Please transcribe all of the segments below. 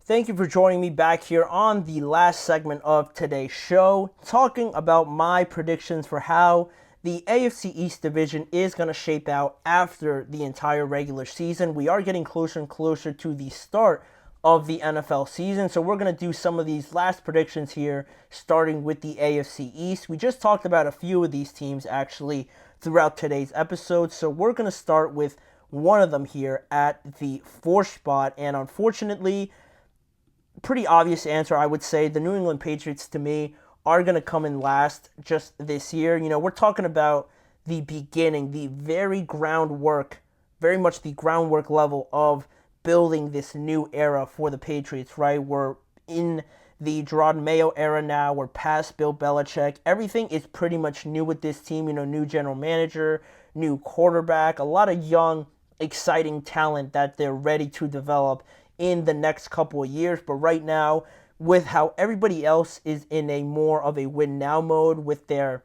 Thank you for joining me back here on the last segment of today's show, talking about my predictions for how the AFC East division is going to shape out after the entire regular season. We are getting closer and closer to the start of the NFL season, so we're going to do some of these last predictions here, starting with the AFC East. We just talked about a few of these teams actually throughout today's episode, so we're going to start with one of them here at the fourth spot, and unfortunately, pretty obvious answer, I would say. The New England Patriots, to me, are going to come in last just this year. We're talking about the beginning, the very groundwork, very much the groundwork level of building this new era for the Patriots, right? We're in the Gerard Mayo era now. We're past Bill Belichick. Everything is pretty much new with this team. New general manager, new quarterback, a lot of young, exciting talent that they're ready to develop in the next couple of years. But right now, with how everybody else is in a more of a win now mode with their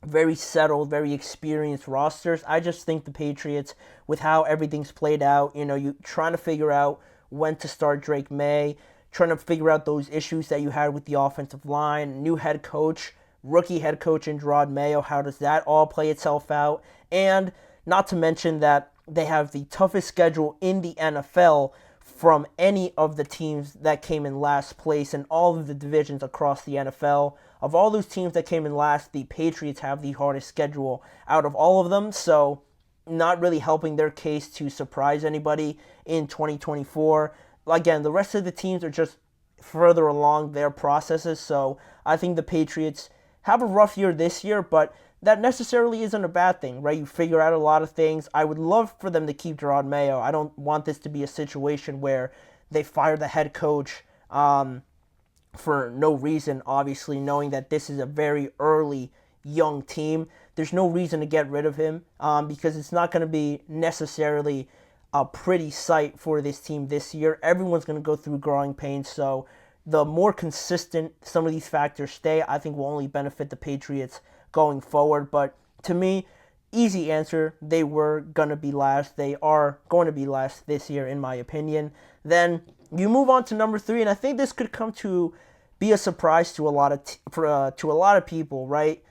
very settled, very experienced rosters, I just think the Patriots, with how everything's played out, you trying to figure out when to start Drake May, trying to figure out those issues that you had with the offensive line, new head coach, rookie head coach in Gerard Mayo, how does that all play itself out? And not to mention that they have the toughest schedule in the NFL from any of the teams that came in last place in all of the divisions across the NFL. Of all those teams that came in last, the Patriots have the hardest schedule out of all of them, so not really helping their case to surprise anybody in 2024. Again, the rest of the teams are just further along their processes, so I think the Patriots have a rough year this year, but that necessarily isn't a bad thing, right? You figure out a lot of things. I would love for them to keep Gerard Mayo. I don't want this to be a situation where they fire the head coach for no reason, obviously, knowing that this is a very early, young team. There's no reason to get rid of him because it's not going to be necessarily a pretty sight for this team this year. Everyone's going to go through growing pains, so the more consistent some of these factors stay, I think will only benefit the Patriots going forward. But to me, easy answer, they were going to be last. They are going to be last this year, in my opinion. Then you move on to number 3, and I think this could come to be a surprise to a lot of people, right?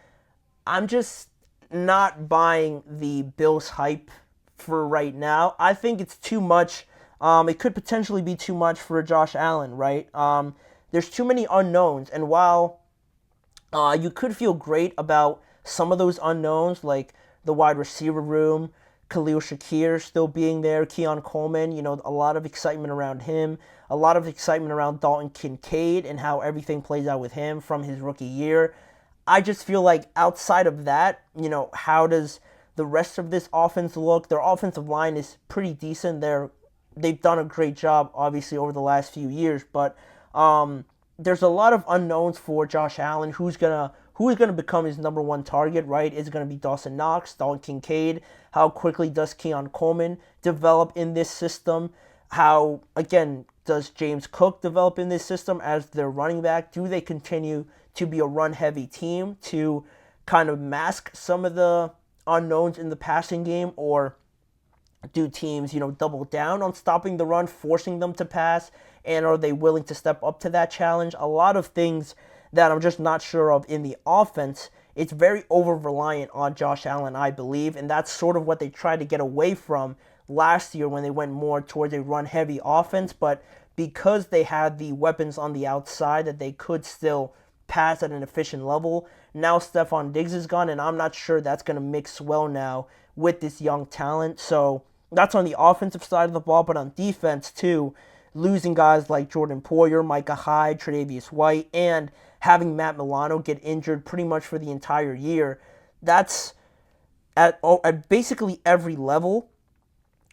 I'm just not buying the Bills hype for right now. I think it's too much. It could potentially be too much for Josh Allen, right? There's too many unknowns, and while you could feel great about some of those unknowns, like the wide receiver room, Khalil Shakir still being there, Keon Coleman, a lot of excitement around him, a lot of excitement around Dalton Kincaid and how everything plays out with him from his rookie year. I just feel like outside of that, how does the rest of this offense look? Their offensive line is pretty decent. They've done a great job, obviously, over the last few years, but there's a lot of unknowns for Josh Allen. Who's gonna become his number one target, right? Is it gonna be Dawson Knox, Dalton Kincaid? How quickly does Keon Coleman develop in this system? How, again, does James Cook develop in this system as their running back? Do they continue to be a run-heavy team to kind of mask some of the unknowns in the passing game, or do teams, double down on stopping the run, forcing them to pass, and are they willing to step up to that challenge? A lot of things that I'm just not sure of in the offense. It's very over-reliant on Josh Allen, I believe, and that's sort of what they tried to get away from last year when they went more towards a run-heavy offense, but because they had the weapons on the outside that they could still pass at an efficient level, now Stefon Diggs is gone, and I'm not sure that's going to mix well now with this young talent. So that's on the offensive side of the ball, but on defense too, losing guys like Jordan Poyer, Micah Hyde, Tre'Davious White, and having Matt Milano get injured pretty much for the entire year, that's at basically every level,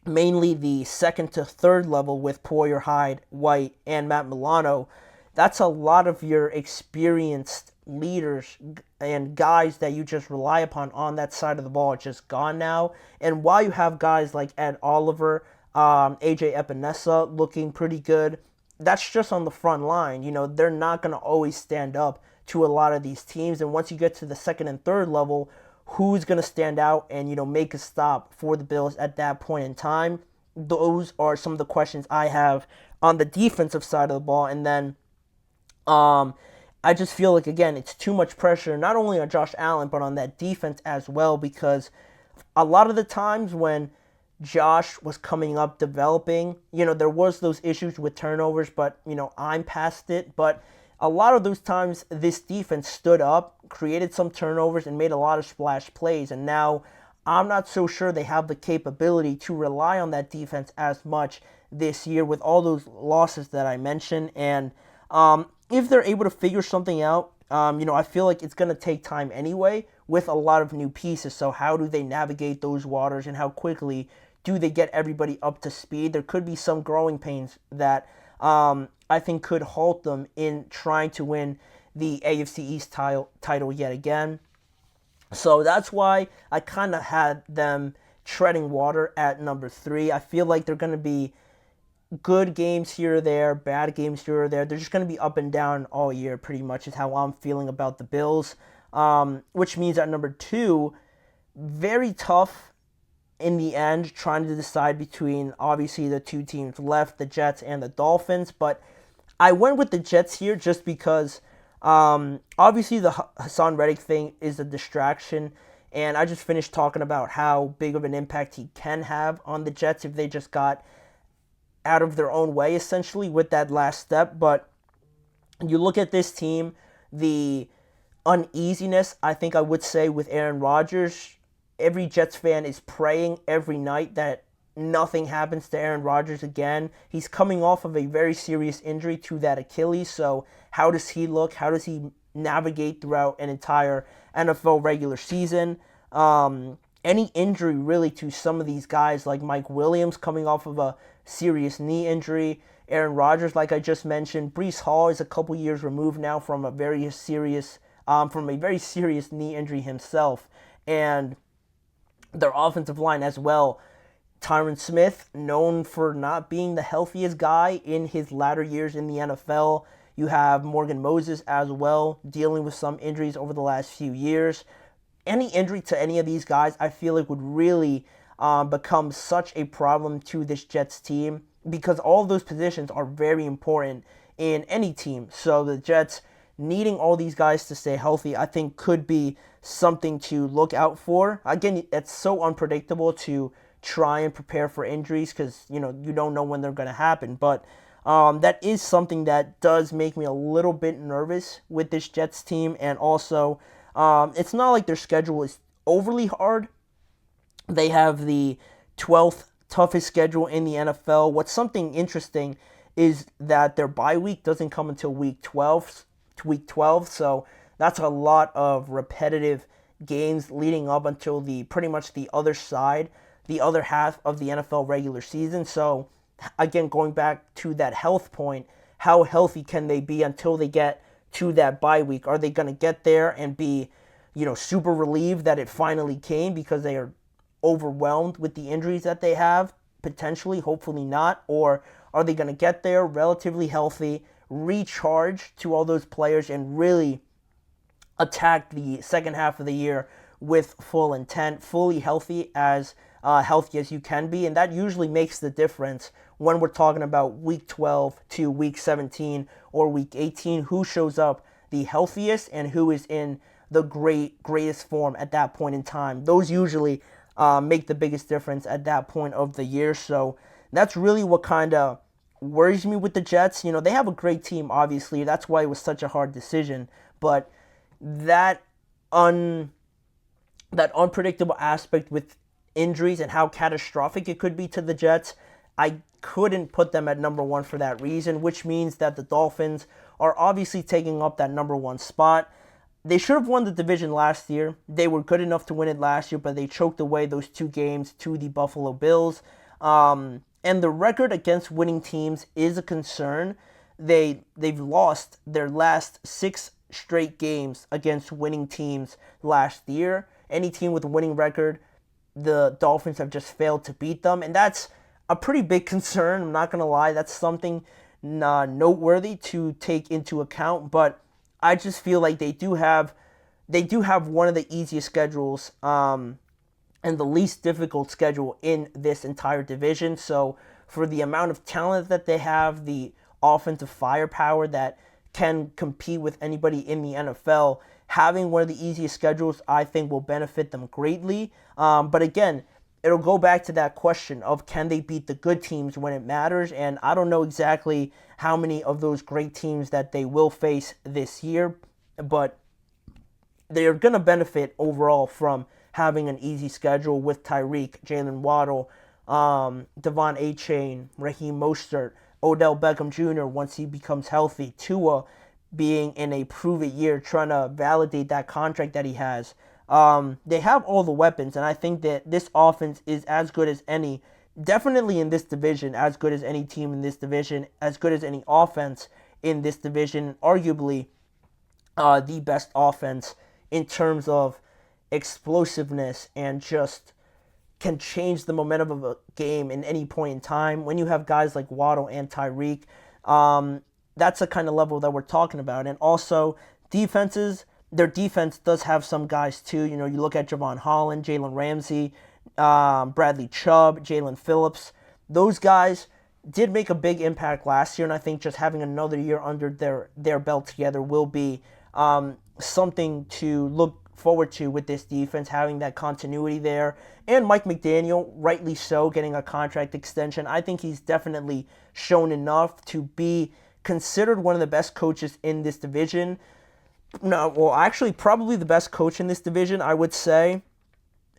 mainly the second to third level with Poyer, Hyde, White, and Matt Milano. That's a lot of your experienced leaders and guys that you just rely upon on that side of the ball are just gone now. And while you have guys like Ed Oliver, AJ Epinesa looking pretty good, that's just on the front line. They're not going to always stand up to a lot of these teams. And once you get to the second and third level, who's going to stand out and, make a stop for the Bills at that point in time? those are some of the questions I have on the defensive side of the ball. And then I just feel like, again, it's too much pressure, not only on Josh Allen, but on that defense as well, because a lot of the times when Josh was coming up developing, there was those issues with turnovers, but, I'm past it. But a lot of those times, this defense stood up, created some turnovers, and made a lot of splash plays. And now I'm not so sure they have the capability to rely on that defense as much this year with all those losses that I mentioned. And if they're able to figure something out, I feel like it's going to take time anyway with a lot of new pieces. So how do they navigate those waters, and how quickly do they get everybody up to speed? There could be some growing pains that I think could halt them in trying to win the AFC East title yet again. So that's why I kind of had them treading water at number 3. I feel like they're going to be good games here or there, bad games here or there. They're just going to be up and down all year, pretty much, is how I'm feeling about the Bills. Which means at number 2, very tough in the end, trying to decide between, obviously, the two teams left, the Jets and the Dolphins. But I went with the Jets here just because, obviously, the Hassan Reddick thing is a distraction. And I just finished talking about how big of an impact he can have on the Jets if they just got out of their own way, essentially, with that last step. But you look at this team, the uneasiness, I think I would say, with Aaron Rodgers. Every Jets fan is praying every night that nothing happens to Aaron Rodgers again. He's coming off of a very serious injury to that Achilles, so how does he look? How does he navigate throughout an entire NFL regular season? Any injury really to some of these guys, like Mike Williams coming off of a serious knee injury, Aaron Rodgers, like I just mentioned, Breece Hall is a couple years removed now from a very serious knee injury himself, and their offensive line as well. Tyron Smith, known for not being the healthiest guy in his latter years in the NFL. You have Morgan Moses as well, dealing with some injuries over the last few years. Any injury to any of these guys, I feel like would really become such a problem to this Jets team, because all of those positions are very important in any team. So the Jets needing all these guys to stay healthy, I think, could be something to look out for. Again, it's so unpredictable to try and prepare for injuries because, you don't know when they're going to happen. But that is something that does make me a little bit nervous with this Jets team. And also, it's not like their schedule is overly hard. They have the 12th toughest schedule in the NFL. What's something interesting is that their bye week doesn't come until week 12. So that's a lot of repetitive games leading up until pretty much the other side, the other half of the NFL regular season. So again, going back to that health point, how healthy can they be until they get to that bye week? Are they going to get there and be, super relieved that it finally came because they are overwhelmed with the injuries that they have? Potentially, hopefully not. Or are they going to get there relatively healthy, recharge to all those players, and really attack the second half of the year with full intent, fully healthy as you can be? And that usually makes the difference when we're talking about week 12 to week 17 or week 18, who shows up the healthiest and who is in the greatest form at that point in time. Those usually make the biggest difference at that point of the year. So that's really what kind of worries me with the Jets. They have a great team, obviously. That's why it was such a hard decision. But that unpredictable aspect with injuries and how catastrophic it could be to the Jets, I couldn't put them at number 1 for that reason, which means that the Dolphins are obviously taking up that number 1 spot. They should have won the division last year. They were good enough to win it last year, but they choked away those 2 games to the Buffalo Bills. And the record against winning teams is a concern. They've lost their last 6 straight games against winning teams last year. Any team with a winning record, the Dolphins have just failed to beat them, and that's a pretty big concern. I'm not going to lie. That's something noteworthy to take into account, but I just feel like they do have one of the easiest schedules and the least difficult schedule in this entire division. So for the amount of talent that they have, the offensive firepower that can compete with anybody in the NFL, having one of the easiest schedules, I think, will benefit them greatly. But again, it'll go back to that question of can they beat the good teams when it matters? And I don't know exactly how many of those great teams that they will face this year, but they're going to benefit overall from having an easy schedule with Tyreek, Jalen Waddle, Devon Achane, Raheem Mostert, Odell Beckham Jr. once he becomes healthy, Tua being in a prove-it year, trying to validate that contract that he has. They have all the weapons, and I think that this offense is as good as any, definitely in this division, as good as any team in this division, as good as any offense in this division, arguably the best offense in terms of explosiveness and just can change the momentum of a game in any point in time. When you have guys like Waddle and Tyreek, that's the kind of level that we're talking about. And also, defenses, their defense does have some guys too. You know, you look at Javon Holland, Jalen Ramsey, Bradley Chubb, Jalen Phillips. Those guys did make a big impact last year, and I think just having another year under their belt together will be something to look forward to with this defense, having that continuity there. And Mike McDaniel, rightly so, getting a contract extension. I think he's definitely shown enough to be considered one of the best coaches in this division. No, well, actually, probably the best coach in this division, I would say.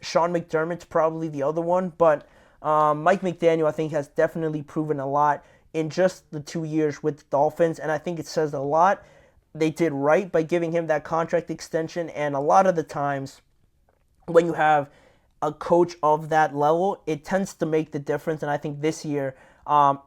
Sean McDermott's probably the other one, but Mike McDaniel, I think, has definitely proven a lot in just the 2 years with the Dolphins, and I think it says a lot. They did right by giving him that contract extension, and a lot of the times when you have a coach of that level, it tends to make the difference, and I think this year,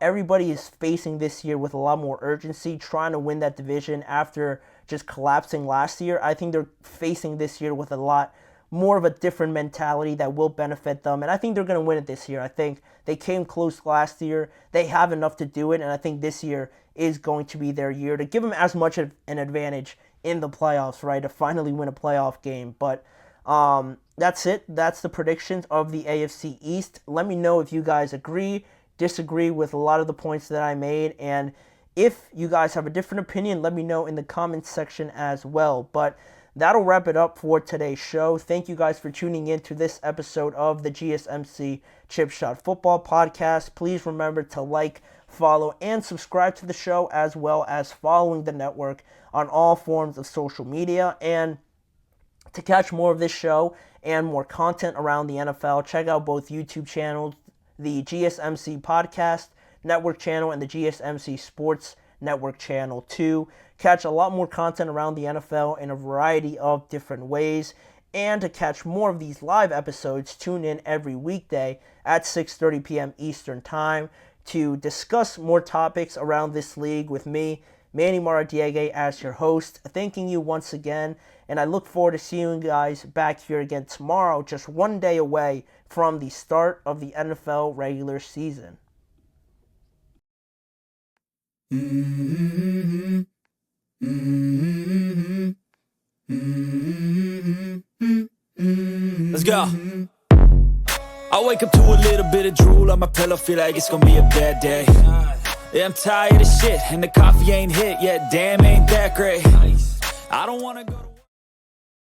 everybody is facing this year with a lot more urgency, trying to win that division after just collapsing last year. I think they're facing this year with a lot more of a different mentality that will benefit them, and I think they're going to win it this year. I think they came close last year. They have enough to do it, and I think this year is going to be their year to give them as much of an advantage in the playoffs, right, to finally win a playoff game. But that's it. That's the predictions of the AFC East. Let me know if you guys agree, disagree with a lot of the points that I made, and if you guys have a different opinion, let me know in the comments section as well. But that'll wrap it up for today's show. Thank you guys for tuning in to this episode of the GSMC Chip Shot Football Podcast. Please remember to like, follow, and subscribe to the show, as well as following the network on all forms of social media. And to catch more of this show and more content around the NFL, check out both YouTube channels, the GSMC Podcast Network channel and the GSMC Sports Network channel too. Catch a lot more content around the NFL in a variety of different ways. And to catch more of these live episodes, tune in every weekday at 6:30 p.m. Eastern Time to discuss more topics around this league with me, Manny Maradiegue, as your host. Thanking you once again, and I look forward to seeing you guys back here again tomorrow, just one day away from the start of the NFL regular season. Let's go. I wake up to a little bit of drool on my pillow, feel like it's gonna be a bad day. Yeah, I'm tired of shit, and the coffee ain't hit yet, damn, ain't that great. I don't wanna go to